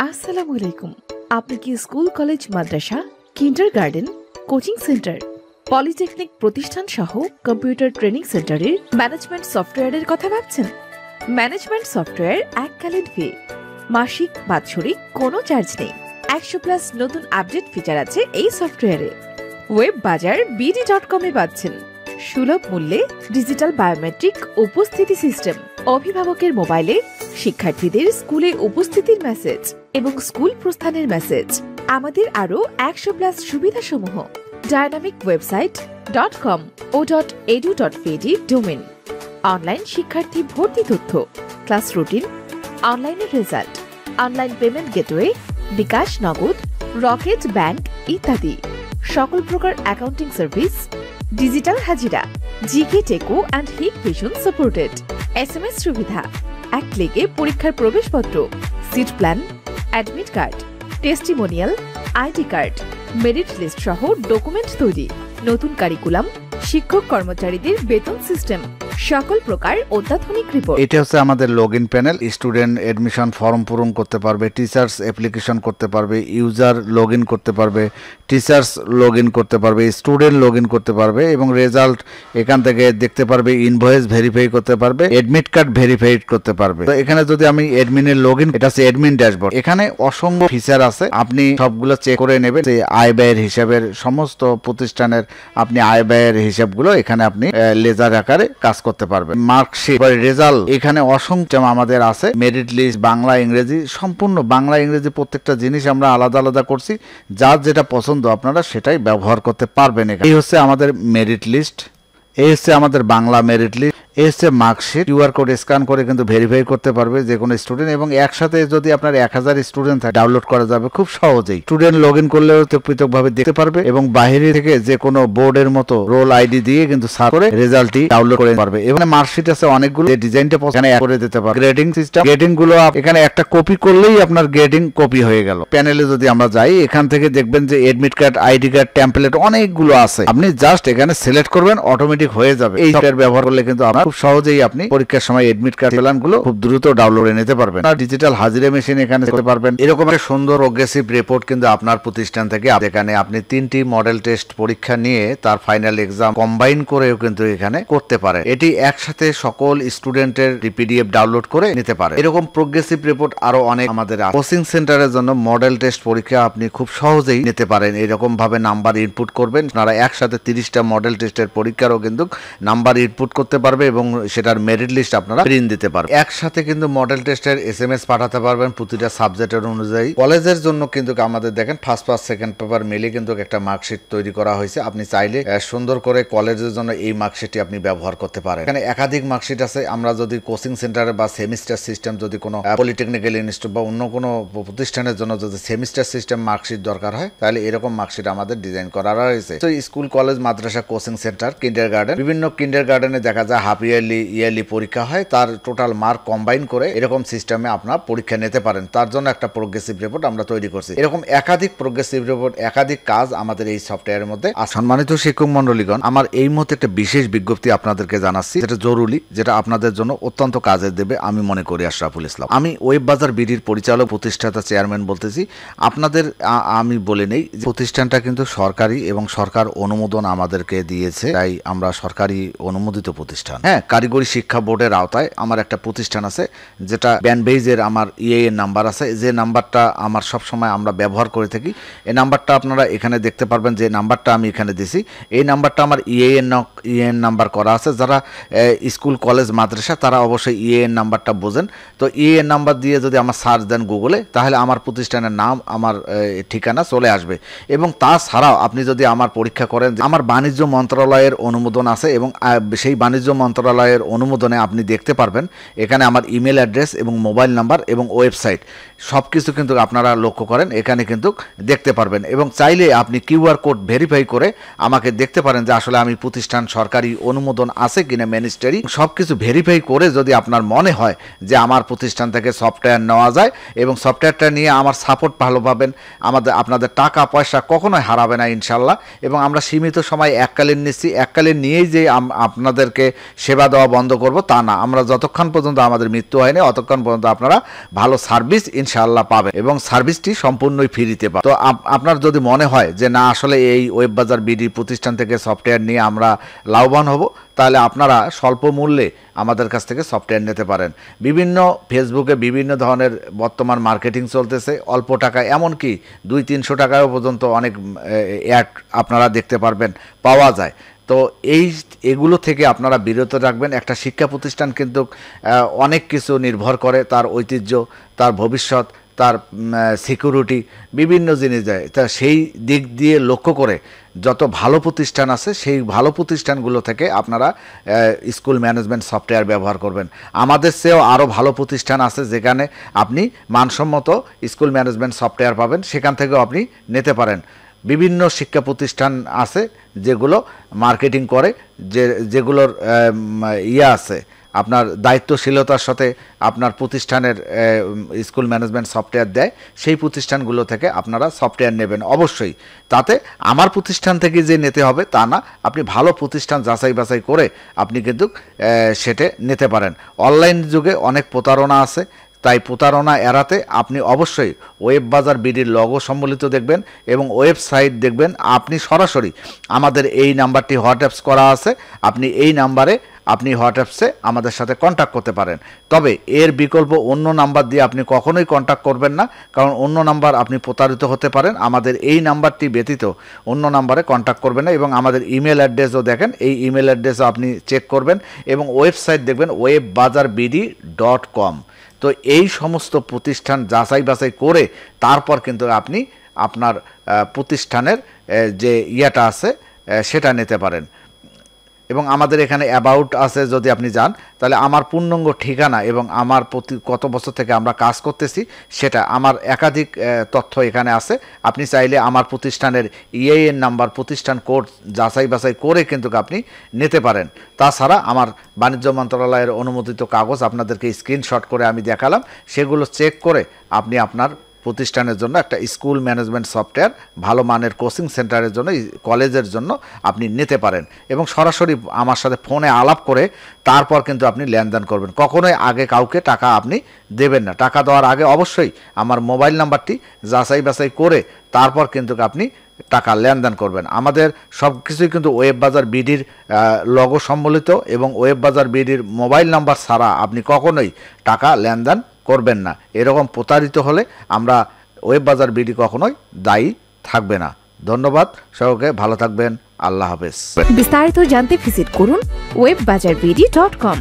আসসালামু আলাইকুম। আপনি কি স্কুল, কলেজ, মাদ্রাসা, কিন্ডারগার্টেন, কোচিং সেন্টার, পলিটেকনিক প্রতিষ্ঠান সহ কম্পিউটার ট্রেনিং সেন্টারের ম্যানেজমেন্ট সফটওয়্যারের কথা ভাবছেন? ম্যানেজমেন্ট সফটওয়্যার এককালীন ফি, মাসিক, বাৎসরিক কোনো চার্জ নেই। 100+ নতুন আপডেট ফিচার আছে এই সফটওয়্যারে। ওয়েব বাজার bd.com এ পাচ্ছেন সুলভ মূল্যে ডিজিটাল বায়োমেট্রিক উপস্থিতি সিস্টেম, অভিভাবকের মোবাইলে শিক্ষার্থীদের স্কুলে উপস্থিতির মেসেজ এবং স্কুল প্রস্থানের মেসেজ। আমাদের আরো 100+ সুবিধাসমূহ ডায়নামিক ওয়েবসাইট .com ও .edu.pd ডোমেন, অনলাইন শিক্ষার্থী ভর্তি তথ্য, ক্লাস রুটিন, অনলাইনের result, online payment gateway, bKash, Nagad, Rocket bank ইত্যাদি, সকল প্রকার অ্যাকাউন্টিং সার্ভিস, ডিজিটাল হাজিরা, ZKTeco and Hikvision supported, SMS সুবিধা, এক ক্লিকে পরীক্ষার প্রবেশপত্র, seat plan, admit card, testimonial, ID card, merit list সহ ডকুমেন্ট তৈরি, নতুন কারিকুলাম, শিক্ষক কর্মচারীদের বেতন সিস্টেম, সকল প্রকার অত্যাধুনিক রিপোর্ট। এটা হচ্ছে আমাদের login panel. Student admission form পূরণ করতে পারবে, টিচার্স অ্যাপ্লিকেশন করতে পারবে, ইউজার লগইন করতে পারবে, টিচার্স লগইন করতে পারবে, স্টুডেন্ট লগইন করতে পারবে এবং রেজাল্ট এখান থেকে দেখতে পারবে, ইনভয়েস ভেরিফাই করতে পারবে, এডমিট কার্ড ভেরিফাই করতে পারবে। তো এখানে যদি আমি এডমিনের লগইন, এটা হচ্ছে এডমিন ড্যাশবোর্ড। এখানে অসংখ্য ফিচার আছে, আপনি সবগুলো চেক করে নেবেন। যে আয় ব্যয়ের হিসাবের সমস্ত প্রতিষ্ঠানের আপনি আয় ব্যয়ের হিসাবগুলো এখানে আপনি লেজার আকারে কাজ করতে পারবেন। মার্কশিট, রেজাল্ট, এখানে অসংখ্য আমাদের আছে। মেরিট লিস্ট, বাংলা, ইংরেজি, সম্পূর্ণ বাংলা ইংরেজি প্রত্যেকটা জিনিস আমরা আলাদা আলাদা করছি। যার যেটা পছন্দ আপনারা সেটাই ব্যবহার করতে পারবেন। এই হচ্ছে আমাদের মেরিট লিস্ট, এই হচ্ছে আমাদের বাংলা মেরিট লিস্ট, এই হচ্ছে মার্কশিট। কিউআর কোড স্ক্যান করে কিন্তু ভেরিফাই করতে পারবে যে কোনো স্টুডেন্ট, এবং একসাথে যদি আপনার 1000 স্টুডেন্ট থাকে ডাউনলোড করা যাবে খুব সহজেই। স্টুডেন্ট লগ ইন করলেও পৃথকভাবে দেখতে পারবে এবং বাইরে থেকে যে কোনো বোর্ডের মতো রোল আইডি দিয়ে কিন্তু সার্চ করে রেজাল্টটি ডাউনলোড করে পারবে। এখানে মার্কশিট আছে অনেকগুলো, ডিজাইনটা এখানে অ্যাড করে দিতে পারবে। গ্রেডিং সিস্টেম, গ্রেডিং গুলো এখানে একটা কপি করলেই আপনার গ্রেডিং কপি হয়ে গেল। প্যানেলে যদি আমরা যাই, এখান থেকে দেখবেন যে admit card, ID card, template অনেকগুলো আছে। আপনি জাস্ট এখানে সিলেক্ট করবেন, অটোমেটিক হয়ে যাবে। এই সফটওয়্যার ব্যবহার করলে কিন্তু আপনার খুব সহজেই আপনি পরীক্ষার সময় এডমিট কার্ড প্ল্যানগুলো খুব দ্রুত ডাউনলোড করে নিতে পারবেন। আর ডিজিটাল হাজিরা মেশিন এখানে করতে পারবেন। এরকম একটা সুন্দর প্রোগ্রেসিভ রিপোর্ট কিন্তু আপনার প্রতিষ্ঠান থেকে, এখানে আপনি 3টি মডেল টেস্ট পরীক্ষা নিয়ে তার ফাইনাল এক্সাম কম্বাইন করেও কিন্তু এখানে করতে পারেন। এটি একসাথে সকল স্টুডেন্টের পিডিএফ ডাউনলোড করে নিতে পারে। এরকম প্রোগ্রেসিভ রিপোর্ট আরো অনেক আমাদের কোচিং সেন্টারের জন্য মডেল টেস্ট পরীক্ষা আপনি খুব সহজেই নিতে পারেন। এরকম ভাবে নাম্বার ইনপুট করবেন, আপনারা একসাথে 30টা মডেল টেস্টের পরীক্ষারও কিন্তু নাম্বার ইনপুট করতে পারবে এবং সেটার মেরিট লিস্ট আপনারা প্রিন্ট দিতে পারবেন। একসাথে কিন্তু মডেল টেস্টের SMS পাঠাতে পারবেন প্রতিটা সাবজেক্টের অনুযায়ী। কলেজের জন্য কিন্তু আমাদের দেখেন ফার্স্ট পেপার, সেকেন্ড পেপার মিলে কিন্তু একটা মার্কশিট তৈরি করা হয়েছে। আপনি চাইলে সুন্দর করে কলেজের জন্য এই মার্কশিটটি আপনি ব্যবহার করতে পারেন। এখানে একাধিক মার্কশিট আছে। আমরা যদি কোচিং সেন্টারে বা সেমিস্টার সিস্টেম, যদি কোনো পলিটেকনিক্যাল ইনস্টিটিউট বা অন্য কোনো প্রতিষ্ঠানের জন্য যদি সেমিস্টার সিস্টেম মার্কশিট দরকার হয়, তাহলে এরকম মার্কশিট আমাদের ডিজাইন করা রয়েছে। তো স্কুল, কলেজ, মাদ্রাসা, কোচিং সেন্টার, কিন্ডারগার্টেন, বিভিন্ন কিন্ডারগার্টেনে দেখা যায় হাফ ইয়ারলি পরীক্ষা হয়, তার টোটাল মার্ক কম্বাইন করে এরকম সিস্টেমে আপনার পরীক্ষা নিতে পারেন। তার জন্য একটা প্রোগ্রেসিভ রিপোর্ট আমরা তৈরি করছি। এরকম একাধিক প্রোগ্রেসিভ রিপোর্ট, একাধিক কাজ আমাদের এই সফটওয়্যারের মধ্যে। সম্মানিত শিক্ষক মন্ডলীগণ, আমার এই মুহূর্তে একটা বিশেষ বিজ্ঞপ্তি আপনাদেরকে জানাচ্ছি, যেটা জরুরি, যেটা আপনাদের জন্য অত্যন্ত কাজে দেবে আমি মনে করি। আশরাফুল ইসলাম, আমি ওয়েব বাজার বিডির পরিচালক, প্রতিষ্ঠাতা, চেয়ারম্যান বলতেছি। আপনাদের আমি বলে নেই, প্রতিষ্ঠানটা কিন্তু সরকারি এবং সরকার অনুমোদন আমাদেরকে দিয়েছে, তাই আমরা সরকারি অনুমোদিত প্রতিষ্ঠান। হ্যাঁ, কারিগরি শিক্ষা বোর্ডের আওতায় আমার একটা প্রতিষ্ঠান আছে, যেটা ব্যানবেইজের আমার EIN নাম্বার আছে, যে নাম্বারটা আমার সবসময় আমরা ব্যবহার করে থাকি। এই নাম্বারটা আপনারা এখানে দেখতে পারবেন, যে নাম্বারটা আমি এখানে দিছি, এই নাম্বারটা আমার EIN নাম্বার করা আছে। যারা স্কুল, কলেজ, মাদ্রাসা, তারা অবশ্যই EIN নাম্বারটা বোঝেন। তো EIN নাম্বার দিয়ে যদি আমার সার্চ দেন গুগলে, তাহলে আমার প্রতিষ্ঠানের নাম, আমার ঠিকানা চলে আসবে। এবং তাছাড়াও আপনি যদি আমার পরীক্ষা করেন, আমার বাণিজ্য মন্ত্রণালয়ের অনুমোদন আছে এবং সেই বাণিজ্য মন্ত্রণালয়ের অনুমোদনে আপনি দেখতে পারবেন এখানে আমার ইমেল অ্যাড্রেস এবং মোবাইল নাম্বার এবং ওয়েবসাইট সব কিছু কিন্তু আপনারা লক্ষ্য করেন, এখানে কিন্তু দেখতে পারবেন। এবং চাইলে আপনি কিউআর কোড ভেরিফাই করে আমাকে দেখতে পারেন যে আসলে আমি প্রতিষ্ঠান সরকারি অনুমোদন আছে কিনা, মিনিস্ট্রি, সব কিছু ভেরিফাই করে যদি আপনার মনে হয় যে আমার প্রতিষ্ঠান থেকে সফটওয়্যার নেওয়া যায় এবং সফটওয়্যারটা নিয়ে আমার সাপোর্ট ভালো পাবেন, আপনাদের টাকা পয়সা কখনোই হারাবে না ইনশাল্লাহ। এবং আমরা সীমিত সময় এককালীন নিচ্ছি, এককালীন নিয়েই যে আপনাদেরকে সেবা দেওয়া বন্ধ করব তা না। আমরা যতক্ষণ পর্যন্ত আমাদের মৃত্যু হয়নি, অতক্ষণ পর্যন্ত আপনারা ভালো সার্ভিস ইনশাআল্লাহ পাবেন এবং সার্ভিসটি সম্পূর্ণই ফ্রিতে পাবেন। তো আপনার যদি মনে হয় যে না আসলে এই ওয়েব বাজার বিডি প্রতিষ্ঠান থেকে সফটওয়্যার নিয়ে আমরা লাভবান হব, তাহলে আপনারা স্বল্প মূল্যে আমাদের কাছ থেকে সফটওয়্যার নিতে পারেন। বিভিন্ন ফেসবুকে বিভিন্ন ধরনের বর্তমান মার্কেটিং চলতেছে, অল্প টাকা, এমনকি 200-300 টাকাও পর্যন্ত অনেক অ্যাড আপনারা দেখতে পারবেন, পাওয়া যায়। তো এগুলো থেকে আপনারা বিরত রাখবেন। একটা শিক্ষা প্রতিষ্ঠান কিন্তু অনেক কিছু নির্ভর করে, তার ঐতিহ্য, তার ভবিষ্যৎ, তার সিকিউরিটি, বিভিন্ন জিনিস দেয়। তা সেই দিক দিয়ে লক্ষ্য করে যত ভালো প্রতিষ্ঠান আছে সেই ভালো প্রতিষ্ঠানগুলো থেকে আপনারা স্কুল ম্যানেজমেন্ট সফটওয়্যার ব্যবহার করবেন। আমাদের চেয়েও আরও ভালো প্রতিষ্ঠান আছে যেখানে আপনি মানসম্মত স্কুল ম্যানেজমেন্ট সফটওয়্যার পাবেন, সেখান থেকেও আপনি নিতে পারেন। বিভিন্ন শিক্ষা প্রতিষ্ঠান আছে যেগুলো মার্কেটিং করে, যেগুলোর আছে আপনার দায়িত্বশীলতার সাথে আপনার প্রতিষ্ঠানের স্কুল ম্যানেজমেন্ট সফটওয়্যার দেয়, সেই প্রতিষ্ঠানগুলো থেকে আপনারা সফটওয়্যার নেবেন অবশ্যই। তাতে আমার প্রতিষ্ঠান থেকে যে নিতে হবে তা না, আপনি ভালো প্রতিষ্ঠান যাচাই বাছাই করে আপনি কিন্তু সেটা নিতে পারেন। অনলাইন যুগে অনেক প্রতারণা আছে, তাই প্রতারণা এড়াতে আপনি অবশ্যই ওয়েব বাজার বিডির লগো সম্বলিত দেখবেন এবং ওয়েবসাইট দেখবেন। আপনি সরাসরি আমাদের এই নাম্বারটি হোয়াটসঅ্যাপ করা আছে, আপনি এই নাম্বারে আপনি হোয়াটসঅ্যাপসে আমাদের সাথে কন্ট্যাক্ট করতে পারেন। তবে এর বিকল্প অন্য নাম্বার দিয়ে আপনি কখনোই কন্ট্যাক্ট করবেন না, কারণ অন্য নাম্বার আপনি প্রতারিত হতে পারেন। আমাদের এই নাম্বারটি ব্যতীত অন্য নাম্বারে কন্ট্যাক্ট করবেন না। এবং আমাদের ইমেল অ্যাড্রেসও দেখেন, এই ইমেল অ্যাড্রেসও আপনি চেক করবেন এবং ওয়েবসাইট দেখবেন webbazarbidi.com। তো এই সমস্ত প্রতিষ্ঠান যাচাই বাছাই করে তারপর কিন্তু আপনি আপনার প্রতিষ্ঠানের যে ইয়েটা আছে সেটা নিতে পারেন। এবং আমাদের এখানে অ্যাবাউট আছে, যদি আপনি যান তাহলে আমার পূর্ণাঙ্গ ঠিকানা এবং আমার কত বছর থেকে আমরা কাজ করতেছি সেটা, আমার একাধিক তথ্য এখানে আছে। আপনি চাইলে আমার প্রতিষ্ঠানের ইএএন নাম্বার, প্রতিষ্ঠান কোড যাচাই বাছাই করে কিন্তু আপনি নিতে পারেন। তাছাড়া আমার বাণিজ্য মন্ত্রণালয়ের অনুমোদিত কাগজ আপনাদেরকে স্ক্রিনশট করে আমি দেখালাম, সেগুলো চেক করে আপনি আপনার প্রতিষ্ঠানের জন্য একটা স্কুল ম্যানেজমেন্ট সফটওয়্যার ভালো মানের কোচিং সেন্টারের জন্য, কলেজের জন্য আপনি নিতে পারেন। এবং সরাসরি আমার সাথে ফোনে আলাপ করে তারপর কিন্তু আপনি লেনদেন করবেন। কখনোই আগে কাউকে টাকা আপনি দেবেন না। টাকা দেওয়ার আগে অবশ্যই আমার মোবাইল নাম্বারটি যাচাই বাছাই করে তারপর কিন্তু আপনি টাকা লেনদেন করবেন। আমাদের সব কিছুই কিন্তু ওয়েব বাজার বিডির লগো সম্বলিত এবং ওয়েব বাজার বিডির মোবাইল নাম্বার ছাড়া আপনি কখনোই টাকা লেনদেন করবেন না। এরকম প্রতারিত হলে আমরা ওয়েব বাজার বিডি কখনোই দায়ী থাকবে না। ধন্যবাদ সকলকে, ভালো থাকবেন, আল্লাহ হাফেজ। বিস্তারিত জানতে ভিজিট করুন webbazarbidi.com।